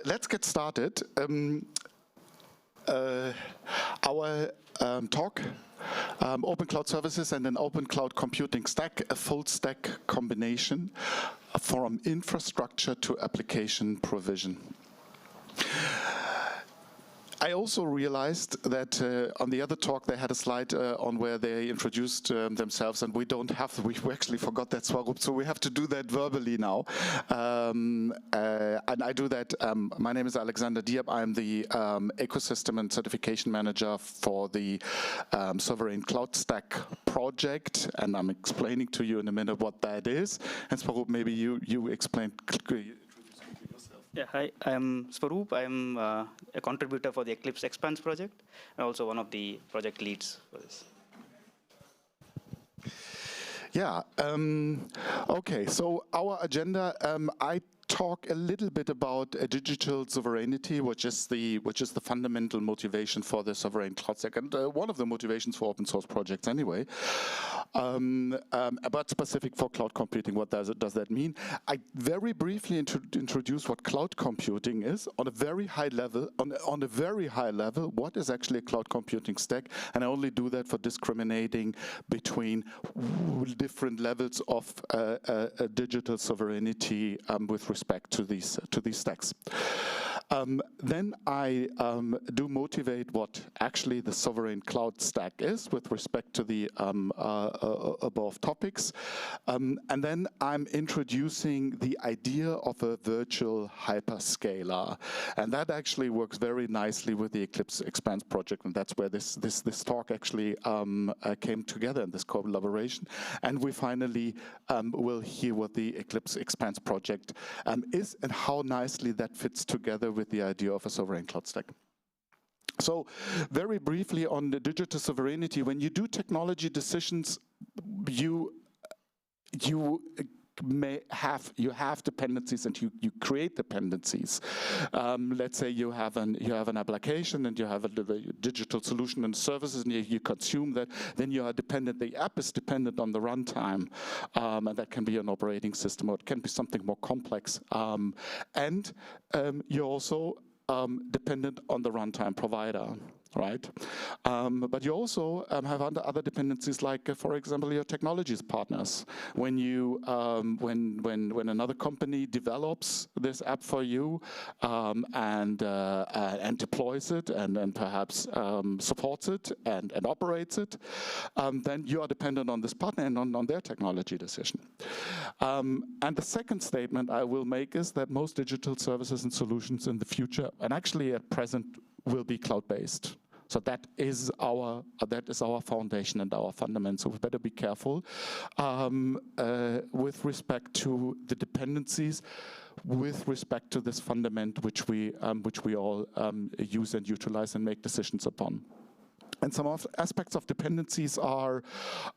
Let's get started. Our talk, Open Cloud Services and an Open Cloud Computing Stack, a full stack combination from infrastructure to application provision. I also realized that on the other talk they had a slide on where they introduced themselves, and we actually forgot that Swaroop, so we have to do that verbally now. And I do that. My name is Alexander Diab. I'm the ecosystem and certification manager for the Sovereign Cloud Stack project, and I'm explaining to you in a minute what that is. And Swaroop, maybe you explain. Yeah, hi, I'm Swaroop. I'm a contributor for the EclipseCon project, and also one of the project leads for this. Yeah, okay, so our agenda, I talk a little bit about digital sovereignty, which is the fundamental motivation for the sovereign cloud stack, and one of the motivations for open source projects anyway. But specific for cloud computing, what does that mean? I very briefly introduce what cloud computing is on a very high level. On a very high level, what is actually a cloud computing stack? And I only do that for discriminating between different levels of digital sovereignty with respect to these stacks. Then I do motivate what actually the sovereign cloud stack is with respect to the above topics. And then I'm introducing the idea of a virtual hyperscaler. And that actually works very nicely with the EclipseCon project, and that's where this talk actually came together in this collaboration. And we finally will hear what the EclipseCon project is and how nicely that fits together with the idea of a sovereign cloud stack. So very briefly on the digital sovereignty, when you do technology decisions, you have dependencies, and you create dependencies. Let's say you have an application and you have a digital solution and services, and you consume that. Then you are dependent. The app is dependent on the runtime, and that can be an operating system, or it can be something more complex. And you're also dependent on the runtime provider, right? But you also have other dependencies, like, for example, your technologies partners. When you when another company develops this app for you and deploys it and perhaps supports it and operates it, then you are dependent on this partner and on their technology decision. And the second statement I will make is that most digital services and solutions in the future, and actually at present, will be cloud-based. So that is our foundation and our fundament. So we better be careful with respect to the dependencies, with respect to this fundament which we all use and utilize and make decisions upon. And some aspects of dependencies are,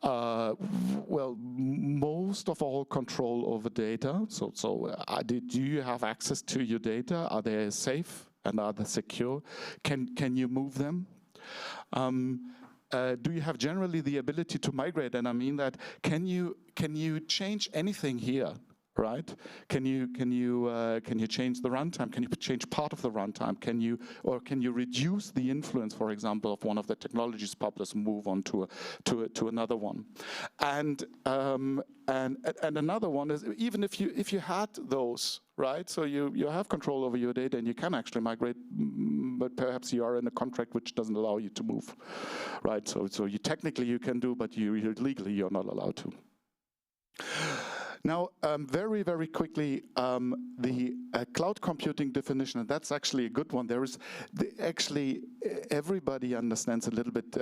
well, most of all, control over data. So do you have access to your data? Are they safe and are they secure? Can you move them? Do you have generally the ability to migrate? And I mean that, can you change anything here? Right? Can you change the runtime? Can you change part of the runtime? Can you reduce the influence, for example, of one of the technologies publishers, move on to another one? And another one is, even if you had those, right? So you have control over your data and you can actually migrate, but perhaps you are in a contract which doesn't allow you to move, right? So you technically you can do, but legally you're not allowed to. Now, very, very quickly, the cloud computing definition, and that's actually a good one. There is actually everybody understands a little bit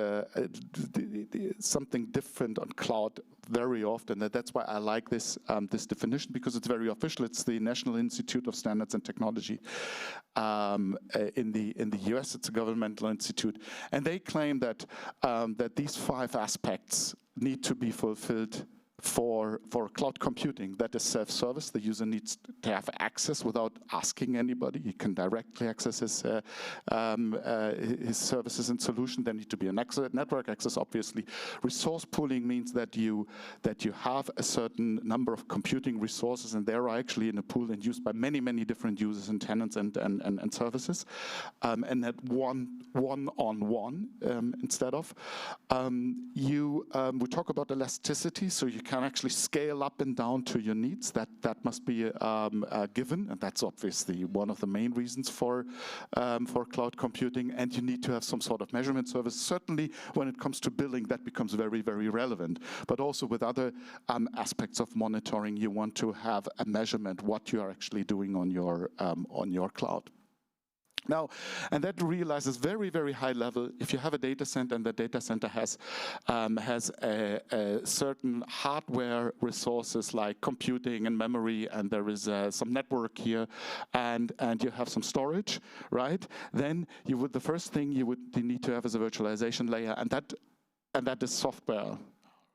something different on cloud very often. That's why I like this this definition, because it's very official. It's the National Institute of Standards and Technology in the US. It's a governmental institute, and they claim that that these 5 aspects need to be fulfilled for cloud computing. That is self-service. The user needs to have access without asking anybody. He can directly access his services and solution. There need to be a network access, obviously. Resource pooling means that you have a certain number of computing resources, and they are actually in a pool and used by many different users and tenants and services, and that one-on-one instead of. We talk about elasticity, so you can actually scale up and down to your needs. That must be given, and that's obviously one of the main reasons for cloud computing. And you need to have some sort of measurement service. Certainly, when it comes to billing, that becomes very relevant. But also with other aspects of monitoring, you want to have a measurement what you are actually doing on your cloud. Now, and that realizes very high level. If you have a data center and the data center has a certain hardware resources like computing and memory, and there is some network here, and you have some storage, right? Then the first thing you need to have is a virtualization layer, and that is software.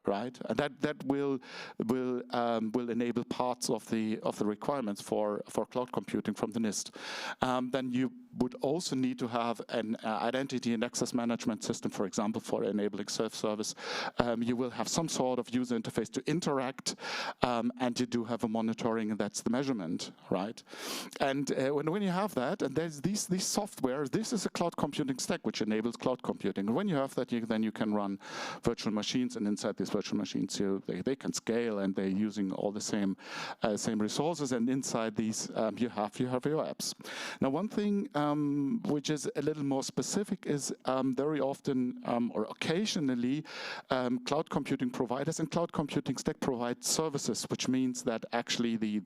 Right, and that will enable parts of the requirements for cloud computing from the NIST. Then you would also need to have an identity and access management system, for example, for enabling self-service. You will have some sort of user interface to interact, and you do have a monitoring, and that's the measurement, right? And when you have that, and there's these software, this is a cloud computing stack which enables cloud computing. And when you have that, then you can run virtual machines, and inside these virtual machines, they can scale, and they're using all the same resources. And inside these, you have your apps. Now, one thing which is a little more specific is very often or occasionally cloud computing providers and cloud computing stack provide services, which means that actually the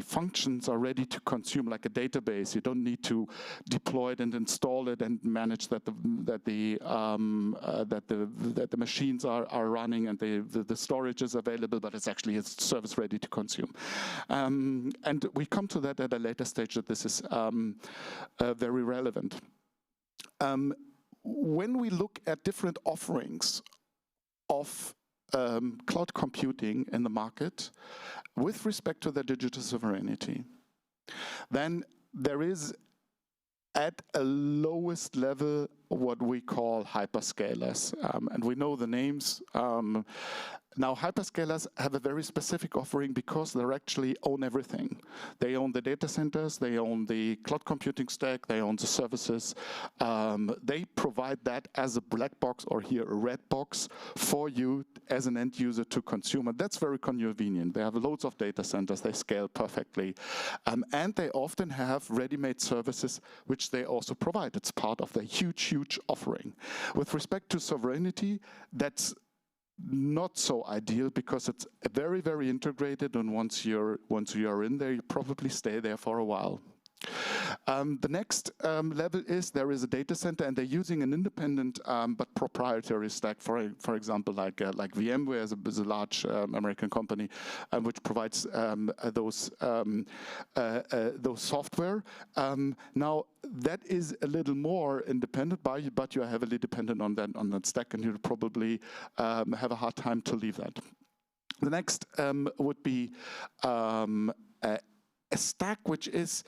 functions are ready to consume, like a database. You don't need to deploy it and install it and manage that the machines are running and the storage is available, but it's actually a service ready to consume. And we come to that at a later stage, that this is very relevant. When we look at different offerings of cloud computing in the market with respect to the digital sovereignty, then there is at a lowest level what we call hyperscalers, and we know the names. Now, hyperscalers have a very specific offering because they actually own everything. They own the data centers, they own the cloud computing stack, they own the services. They provide that as a black box, or here a red box, for you as an end user to consume. And that's very convenient. They have loads of data centers, they scale perfectly. And they often have ready-made services which they also provide. It's part of the huge offering. With respect to sovereignty, that's not so ideal because it's very integrated, and once you're in there, you probably stay there for a while. The next level is there is a data center, and they're using an independent but proprietary stack. For example, like VMware is a large American company which provides those software. Now that is a little more independent, but you are heavily dependent on that stack, and you'll probably have a hard time to leave that. The next would be a stack which is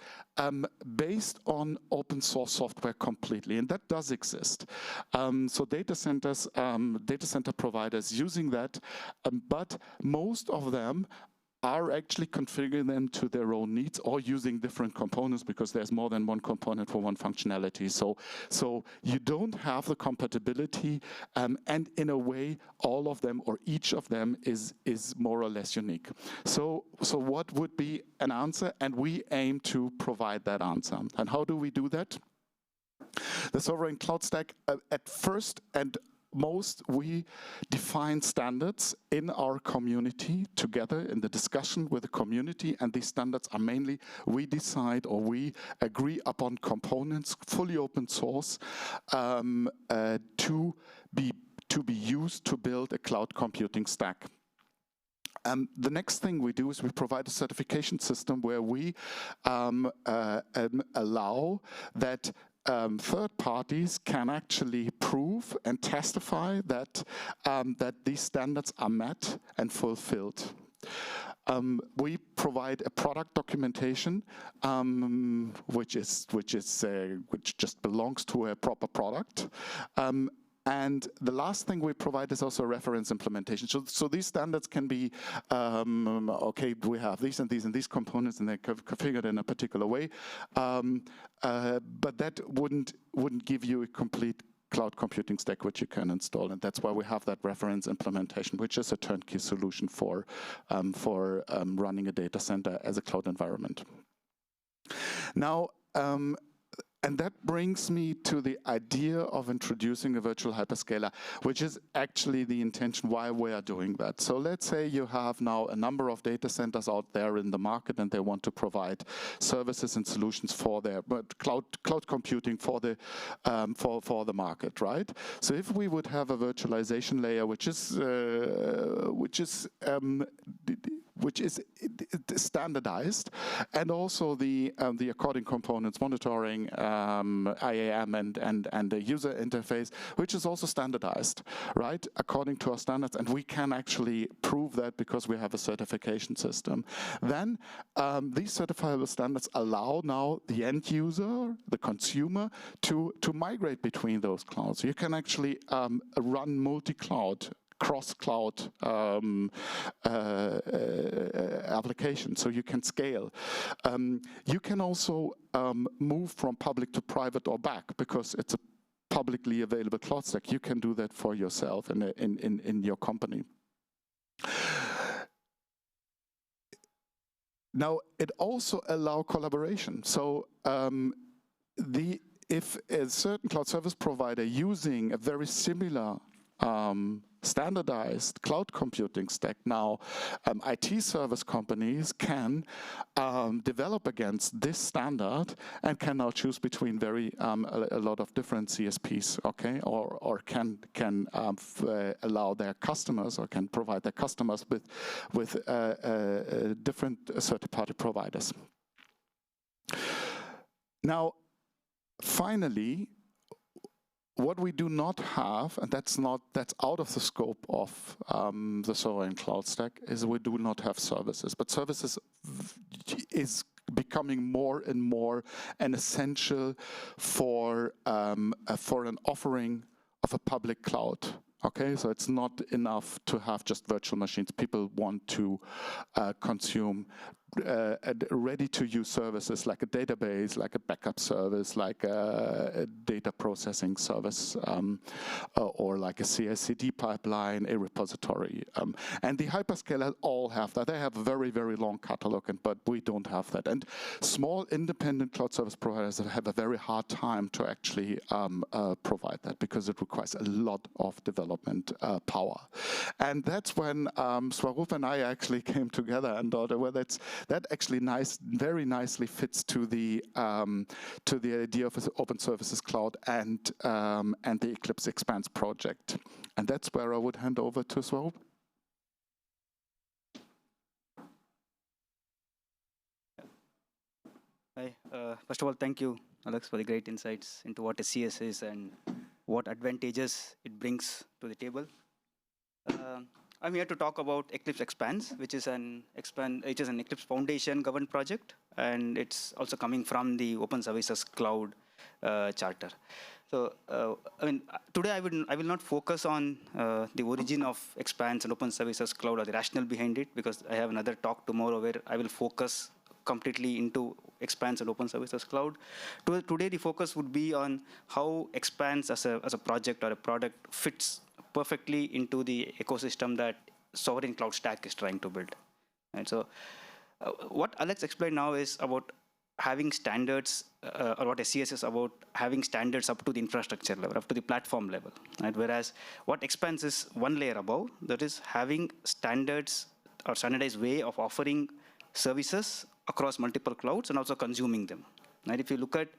based on open source software completely, and that does exist. So data center providers using that, but most of them are actually configuring them to their own needs or using different components, because there's more than one component for one functionality. So you don't have the compatibility, and in a way, all of them or each of them is more or less unique. So what would be an answer? And we aim to provide that answer. And how do we do that? The sovereign cloud stack, at first and most, we define standards in our community together in the discussion with the community, and these standards are mainly we decide or we agree upon components, fully open source, to be used to build a cloud computing stack. The next thing we do is we provide a certification system where we allow that third parties can actually prove and testify that that these standards are met and fulfilled. We provide a product documentation, which just belongs to a proper product. And the last thing we provide is also a reference implementation. So these standards can be, okay, we have these and these and these components, and they're configured in a particular way. But that wouldn't give you a complete cloud computing stack which you can install, and that's why we have that reference implementation, which is a turnkey solution for running a data center as a cloud environment. Now, and that brings me to the idea of introducing a virtual hyperscaler, which is actually the intention why we are doing that. So let's say you have now a number of data centers out there in the market, and they want to provide services and solutions for their cloud computing for the market, right? So if we would have a virtualization layer, which is standardized, and also the according components, monitoring, IAM, and the user interface, which is also standardized, right, according to our standards, and we can actually prove that because we have a certification system. Then these certifiable standards allow now the end user, the consumer, to migrate between those clouds. You can actually run multi-cloud, cross-cloud application, so you can scale. You can also move from public to private or back, because it's a publicly available cloud stack. You can do that for yourself in your company. Now, it also allows collaboration. So if a certain cloud service provider using a very similar standardized cloud computing stack, now IT service companies can develop against this standard and can now choose between a lot of different CSPs, okay, or can allow their customers, or can provide their customers with different third-party providers. Now, finally, what we do not have, and that's out of the scope of the sovereign cloud stack, is we do not have services. But services is becoming more and more an essential for an offering of a public cloud. Okay, so it's not enough to have just virtual machines. People want to consume ready-to-use services like a database, like a backup service, like a data processing service, or like a CI/CD pipeline, a repository. And the hyperscalers all have that. They have a very, very long catalog, but we don't have that. And small independent cloud service providers have a very hard time to actually provide that, because it requires a lot of development power. And that's when Swaroop and I actually came together and thought, well, that actually very nicely fits to the idea of an open services cloud and the Eclipse Expanse project. And that's where I would hand over to Swaroop. Hi. First of all, thank you, Alex, for the great insights into what a CS is and what advantages it brings to the table. I'm here to talk about Eclipse Expanse, which is an Eclipse Foundation governed project, and it's also coming from the Open Services Cloud charter. So, today I will not focus on the origin of Expanse and Open Services Cloud or the rationale behind it, because I have another talk tomorrow where I will focus completely into Expanse and Open Services Cloud. Today the focus would be on how Expanse as a project or a product fits perfectly into the ecosystem that sovereign cloud stack is trying to build. And so what Alex explained now is about having standards, or what SCS is about having standards up to the infrastructure level, up to the platform level. Right? Whereas what Expanse is one layer above, that is having standards or standardized way of offering services across multiple clouds and also consuming them. Right? If you look at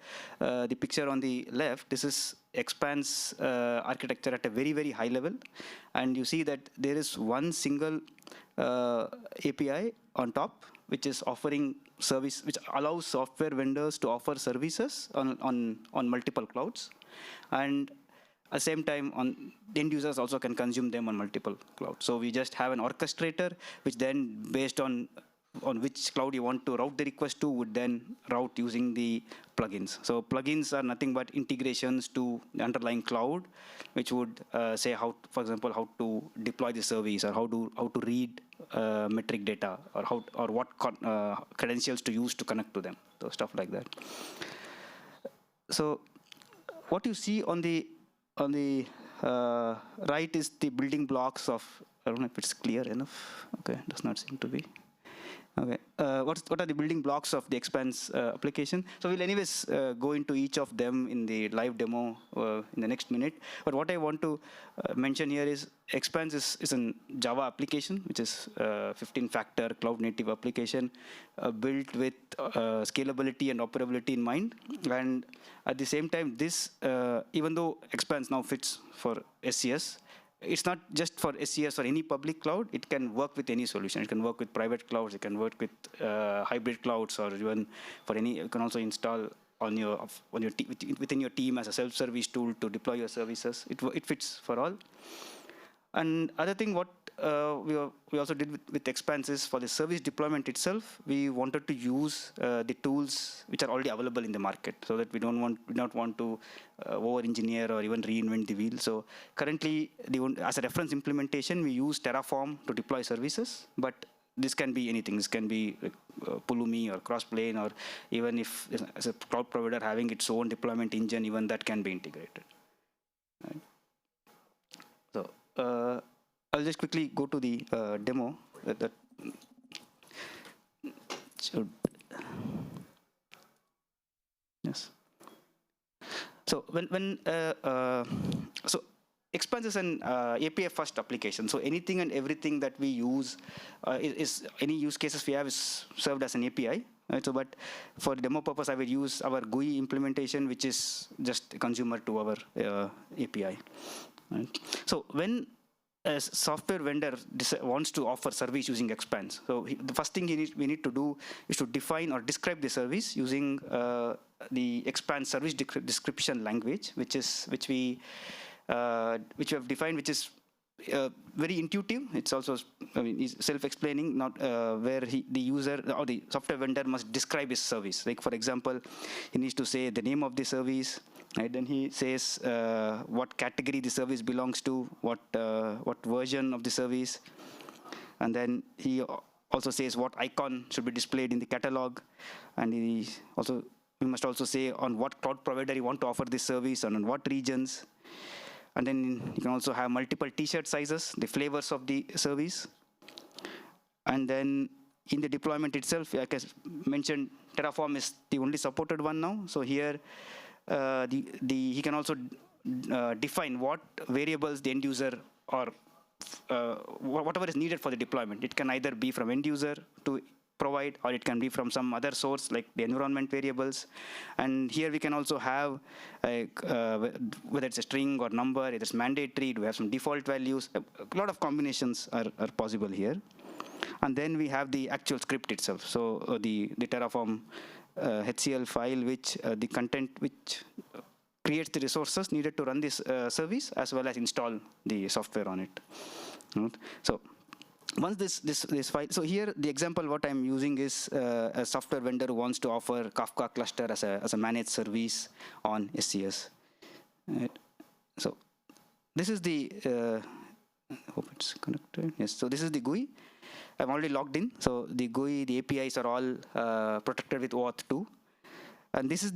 the picture on the left, this is Expanse architecture at a very, very high level. And you see that there is one single API on top, which is offering service, which allows software vendors to offer services on multiple clouds. And at the same time, the end users also can consume them on multiple clouds. So we just have an orchestrator, which then, based on which cloud you want to route the request to, would then route using the plugins. So plugins are nothing but integrations to the underlying cloud, which would say how, for example, how to deploy the service, or how to read metric data, or what credentials to use to connect to them. So stuff like that. So what you see on the right is the building blocks of, I don't know if it's clear enough. Okay, does not seem to be. Okay, what are the building blocks of the Expanse application? So we'll anyways go into each of them in the live demo in the next minute. But what I want to mention here is Expanse is a Java application, which is 15-factor cloud-native application built with scalability and operability in mind. And at the same time, this, even though Expanse now fits for SCS, it's not just for SCS or any public cloud. It can work with any solution. It can work with private clouds. It can work with hybrid clouds, or even for any. You can also install within your team as a self-service tool to deploy your services. It fits for all. And other thing, what we also did with Expanse is, for the service deployment itself, we wanted to use the tools which are already available in the market, so that we not want to over-engineer or even reinvent the wheel. So currently, as a reference implementation, we use Terraform to deploy services, but this can be anything. This can be Pulumi or Crossplane, or even if as a cloud provider having its own deployment engine, even that can be integrated. Right. So I'll just quickly go to the demo. That should, yes. So so Expanse is an API first application. So anything and everything that we use is any use cases we have is served as an API. Right? So, but for demo purpose, I will use our GUI implementation, which is just a consumer to our API. Right? So when a software vendor wants to offer service using Expanse, so the first thing we need to do is to define or describe the service using the Expanse service description language, which we have defined, which is very intuitive. It's also, self-explaining, not where the user or the software vendor must describe his service. Like, for example, he needs to say the name of the service, right? Then he says what category the service belongs to, what version of the service, and then he also says what icon should be displayed in the catalog, and we must also say on what cloud provider you want to offer this service and on what regions. And then you can also have multiple t-shirt sizes, the flavors of the service. And then in the deployment itself, like I mentioned, Terraform is the only supported one now. So here, he can also define what variables the end user, or whatever is needed for the deployment. It can either be from end user to provide, or it can be from some other source like the environment variables. And here we can also have whether it's a string or number, if it's mandatory, do we have some default values. A lot of combinations are possible here. And then we have the actual script itself. So the Terraform HCL file, which the content which creates the resources needed to run this service, as well as install the software on it. Right? So once this file, so here the example what I'm using is a software vendor who wants to offer Kafka cluster as a managed service on SCS. Right. So this is the hope it's connected. Yes. So this is the GUI. I'm already logged in. So the GUI, the APIs are all protected with OAuth 2. And this is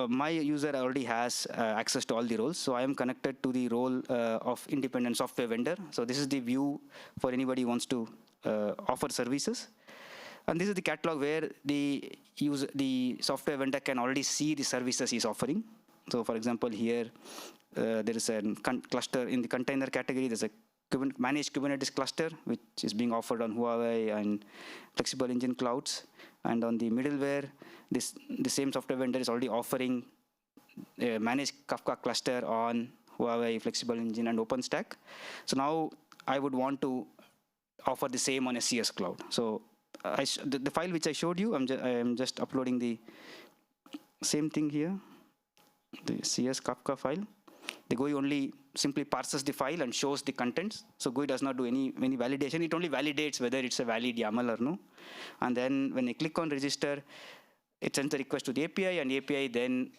my user already has access to all the roles. So I am connected to the role of independent software vendor. So this is the view for anybody who wants to offer services. And this is the catalog where the software vendor can already see the services he's offering. So for example, here there is a cluster in the container category. There's a managed Kubernetes cluster, which is being offered on Huawei and Flexible Engine clouds. And on the middleware, the same software vendor is already offering a managed Kafka cluster on Huawei, Flexible Engine, and OpenStack. So now I would want to offer the same on a CS cloud. So the file which I showed you, I am just uploading the same thing here, the CS Kafka file. The GUI only simply parses the file and shows the contents. So GUI does not do any validation. It only validates whether it's a valid YAML or no. And then when I click on register, it sends the request to the API, and API then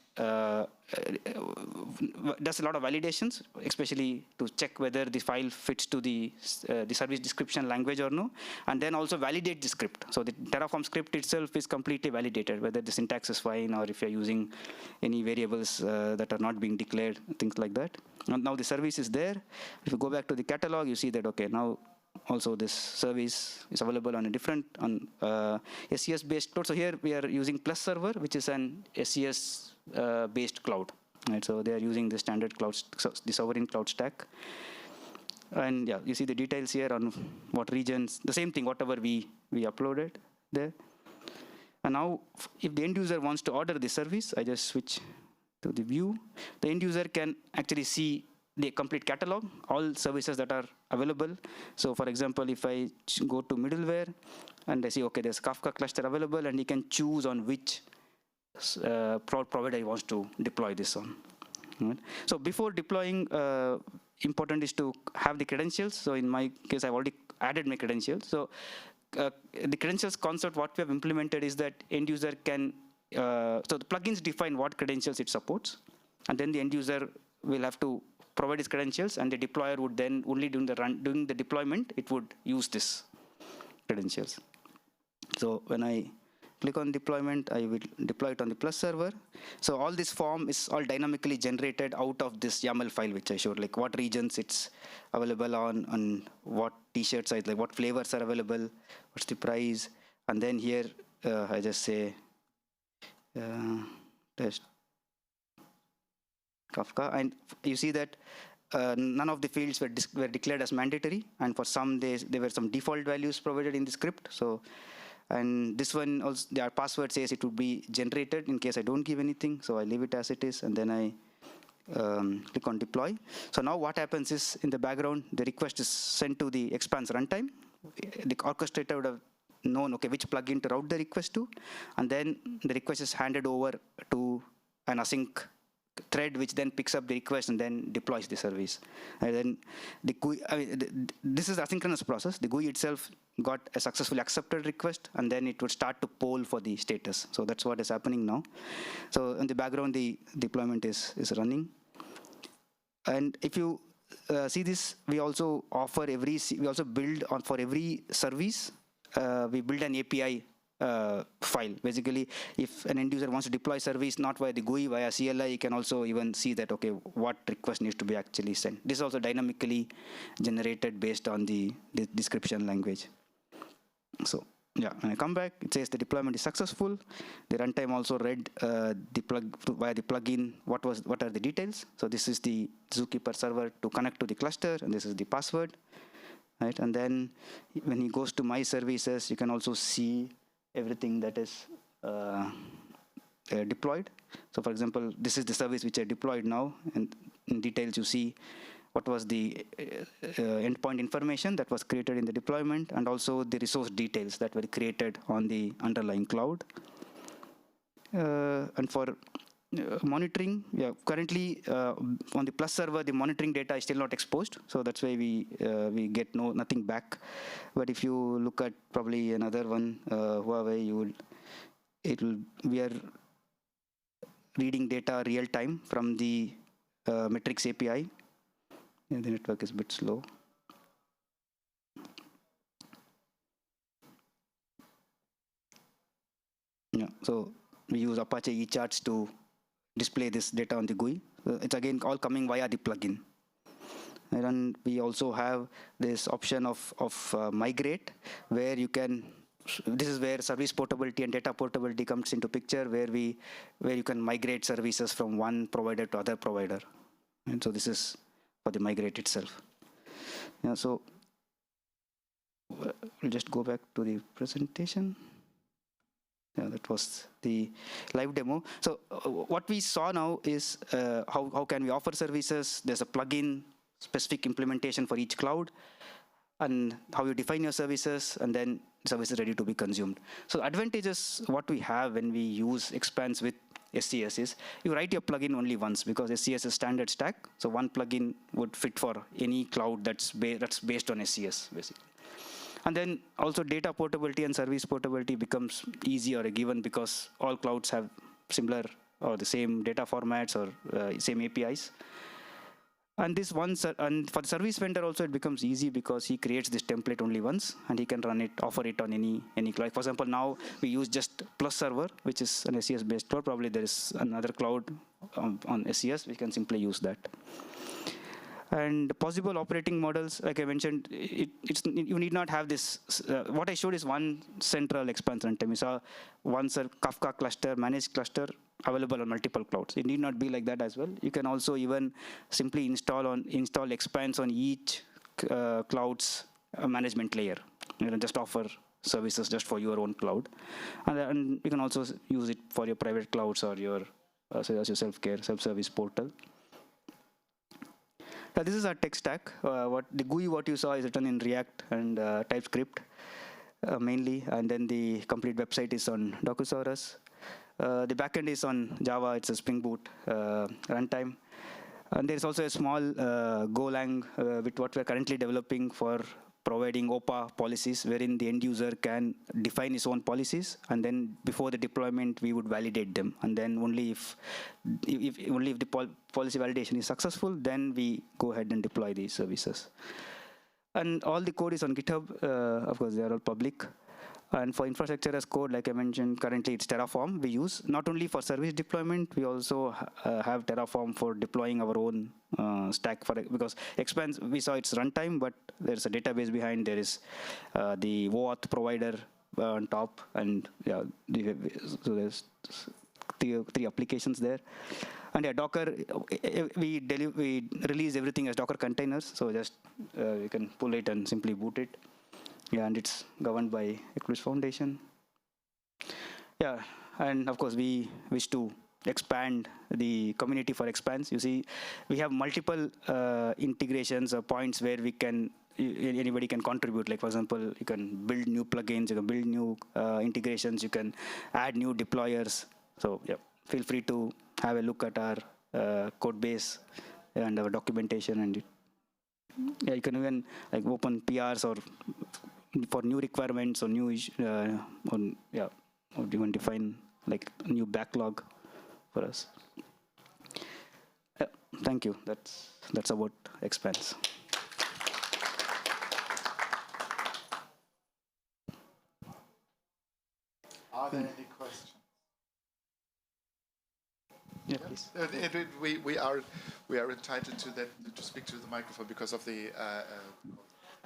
does a lot of validations, especially to check whether the file fits to the service description language or no, and then also validate the script. So the Terraform script itself is completely validated, whether the syntax is fine or if you're using any variables that are not being declared, things like that. And now the service is there. If you go back to the catalog, you see that, okay, now also this service is available on a different, on SES based cloud. So here we are using Plus Server, which is an SES based cloud, right? So they are using the standard cloud, the sovereign cloud stack. And yeah, you see the details here on what regions, the same thing, whatever we uploaded there. And now if the end user wants to order the service, I just switch to the view. The end user can actually see the complete catalog, all services that are available. So for example, if I go to middleware and I see, okay, there's Kafka cluster available, and he can choose on which cloud provider he wants to deploy this on. Right? So before deploying, important is to have the credentials. So in my case, I've already added my credentials. So the credentials concept, what we have implemented is that end user can, so the plugins define what credentials it supports, and then the end user will have to provide its credentials, and the deployer would then only during the deployment, it would use this credentials. So when I click on deployment, I will deploy it on the Plus server. So all this form is all dynamically generated out of this YAML file which I showed, like what regions it's available on what t-shirt size, like what flavors are available, what's the price, and then here I just say test Kafka, and you see that none of the fields were declared as mandatory, and for some there were some default values provided in the script. So, and this one also, their password says it would be generated in case I don't give anything, so I leave it as it is, and then I click on deploy. So now what happens is, in the background, the request is sent to the Expanse runtime. The orchestrator would have known, okay, which plugin to route the request to, and then the request is handed over to an async thread, which then picks up the request and then deploys the service. And then the GUI, this is the asynchronous process. The GUI itself got a successfully accepted request, and then it would start to poll for the status. So that's what is happening now. So in the background, the deployment is running. And if you see this, we also offer we also build on for every service, we build an API file. Basically, if an end user wants to deploy service not via the GUI, via CLI, you can also even see that, okay, what request needs to be actually sent. This is also dynamically generated based on the description language. So yeah, when I come back, it says the deployment is successful. The runtime also read via the plugin what are the details. So this is the Zookeeper server to connect to the cluster, and this is the password. Right, and then when he goes to my services, you can also see everything that is deployed. So for example, this is the service which I deployed now, and in details you see what was the endpoint information that was created in the deployment, and also the resource details that were created on the underlying cloud. And for monitoring, yeah, currently on the Plus server, the monitoring data is still not exposed, so that's why we get nothing back. But if you look at probably another one, Huawei, we are reading data real time from the metrics API. Yeah, the network is a bit slow. Yeah, so we use Apache eCharts to display this data on the GUI. It's again all coming via the plugin. And we also have this option of migrate, where you can, this is where service portability and data portability comes into picture, where you can migrate services from one provider to other provider. And so this is for the migrate itself. Yeah, so we'll just go back to the presentation. Yeah, that was the live demo. So what we saw now is how can we offer services. There's a plugin specific implementation for each cloud. and how you define your services, and then service is ready to be consumed. So advantages what we have when we use Expanse with SCS is you write your plugin only once, because SCS is standard stack. So one plugin would fit for any cloud that's based on SCS basically. And then also data portability and service portability becomes easier given because all clouds have similar or the same data formats or same APIs. And this one, and for the service vendor also it becomes easy because he creates this template only once and he can run it, offer it on any cloud. For example, now we use just Plus Server, which is an SCS based cloud. Probably there is another cloud on SCS. We can simply use that. And possible operating models, like I mentioned, you need not have this. What I showed is one central Expanse runtime. You saw one Kafka cluster, managed cluster, available on multiple clouds. It need not be like that as well. You can also even simply install Expanse on each cloud's management layer. You can just offer services just for your own cloud, and you can also use it for your private clouds or your self-service portal. This is our tech stack. What the GUI what you saw is written in React and TypeScript mainly, and then the complete website is on Docusaurus. The backend is on Java. It's a Spring Boot runtime. And there's also a small Golang with what we're currently developing for providing OPA policies, wherein the end user can define his own policies, and then before the deployment, we would validate them. And then only if the policy validation is successful, then we go ahead and deploy these services. And all the code is on GitHub. Of course, they are all public. And for infrastructure as code, like I mentioned, currently it's Terraform we use, not only for service deployment, we also have Terraform for deploying our own stack for it, because Expanse, we saw it's runtime, but there's a database behind, there is the OAuth provider on top, and yeah, so there's three applications there. And yeah, Docker, we release everything as Docker containers, so just you can pull it and simply boot it. Yeah, and it's governed by Eclipse Foundation. Yeah, and of course, we wish to expand the community for Expanse. You see, we have multiple integrations or points where anybody can contribute. Like, for example, you can build new plugins, you can build new integrations, you can add new deployers. So, yeah, feel free to have a look at our code base and our documentation, and yeah, you can even like open PRs or for new requirements or new or even define like a new backlog for us. Thank you. That's about Expanse. Are there any questions? Yeah, please. We are entitled to speak to the microphone because of the.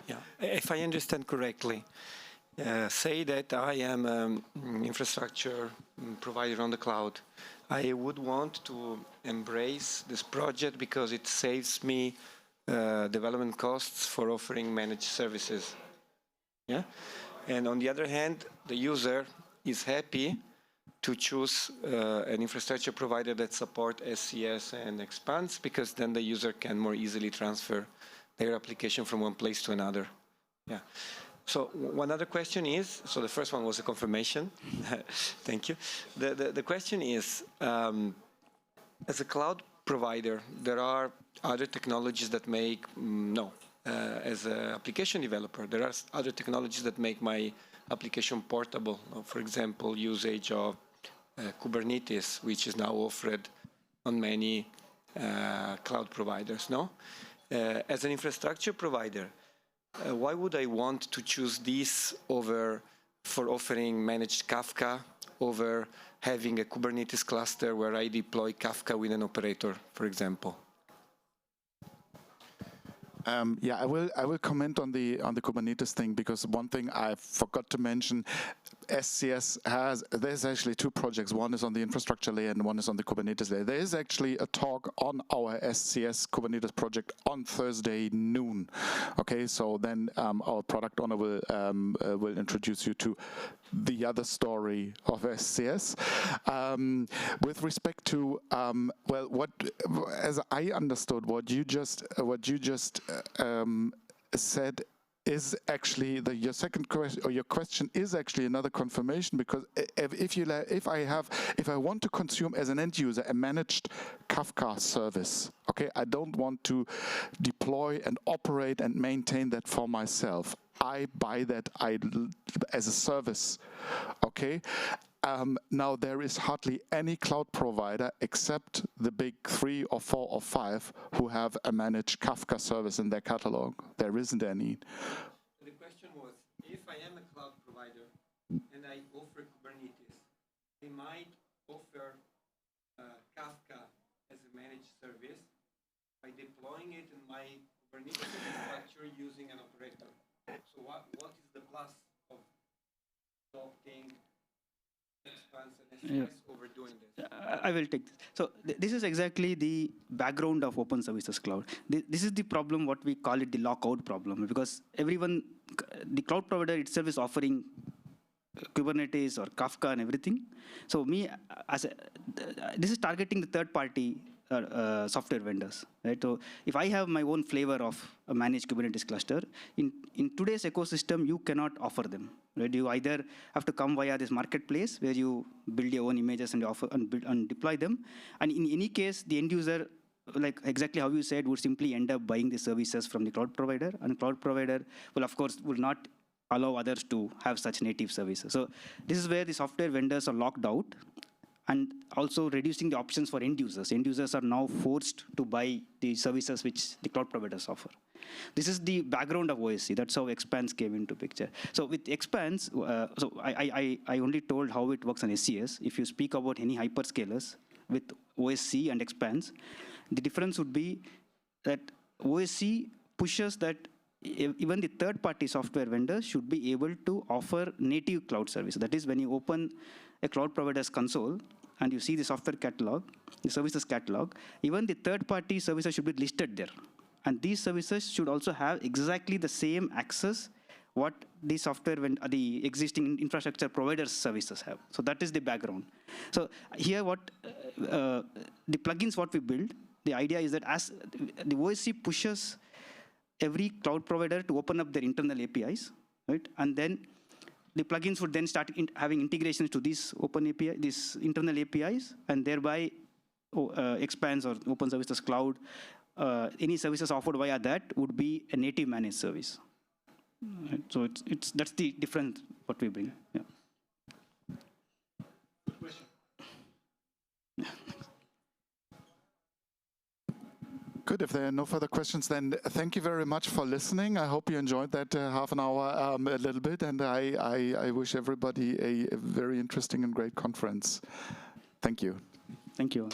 Yeah, if I understand correctly, say that I am an infrastructure provider on the cloud. I would want to embrace this project because it saves me development costs for offering managed services. Yeah, and on the other hand, the user is happy to choose an infrastructure provider that supports SCS and Expanse, because then the user can more easily transfer their application from one place to another. Yeah. So one other question is, so the first one was a confirmation. Thank you. The question is, as a cloud provider, there are other technologies that make, as an application developer, there are other technologies that make my application portable. For example, usage of Kubernetes, which is now offered on many cloud providers, no? As an infrastructure provider, why would I want to choose this for offering managed Kafka over having a Kubernetes cluster where I deploy Kafka with an operator, for example? Yeah, I will comment on the Kubernetes thing, because one thing I forgot to mention, there's actually two projects. One is on the infrastructure layer and one is on the Kubernetes layer. There is actually a talk on our SCS Kubernetes project on Thursday noon. Okay, so then our product owner will introduce you to the other story of SCS. With respect to as I understood what you just said is actually your second question, or your question is actually another confirmation, because if I want to consume as an end user a managed Kafka service, okay, I don't want to deploy and operate and maintain that for myself. I buy that as a service, okay? Now, there is hardly any cloud provider except the big 3 or 4 or 5 who have a managed Kafka service in their catalog. There isn't any. The question was, if I am a cloud provider and I offer Kubernetes, I might offer Kafka as a managed service by deploying it in my Kubernetes infrastructure using an operator. So what is the plus of adopting Expanse and SES over doing this? I will take this. So this is exactly the background of Open Services Cloud. This is the problem, what we call it the lockout problem, because everyone, the cloud provider itself is offering Kubernetes or Kafka and everything. So this is targeting the third-party software vendors, right? So if I have my own flavor of a managed Kubernetes cluster, in today's ecosystem, you cannot offer them, right? You either have to come via this marketplace where you build your own images and offer and deploy them. And in any case, the end user, like exactly how you said, would simply end up buying the services from the cloud provider, and cloud provider will, of course, will not allow others to have such native services. So this is where the software vendors are locked out, and also reducing the options for end users. End users are now forced to buy the services which the cloud providers offer. This is the background of OSC. That's how Expanse came into picture. So with Expanse, so I only told how it works on SES. If you speak about any hyperscalers with OSC and Expanse, the difference would be that OSC pushes that even the third-party software vendors should be able to offer native cloud service. That is, when you open a cloud provider's console and you see the software catalog, the services catalog, even the third-party services should be listed there. And these services should also have exactly the same access what the software, the existing infrastructure providers services have. So that is the background. So here what, the plugins what we build, the idea is that as the OSC pushes every cloud provider to open up their internal APIs, right? And then the plugins would then start having integrations to these open API, these internal APIs, and thereby Expanse or Open Services Cloud, any services offered via that would be a native managed service. Right? So that's the difference what we bring. Yeah. Good question. Good. If there are no further questions, then thank you very much for listening. I hope you enjoyed that half an hour a little bit, and I wish everybody a very interesting and great conference. Thank you. Thank you.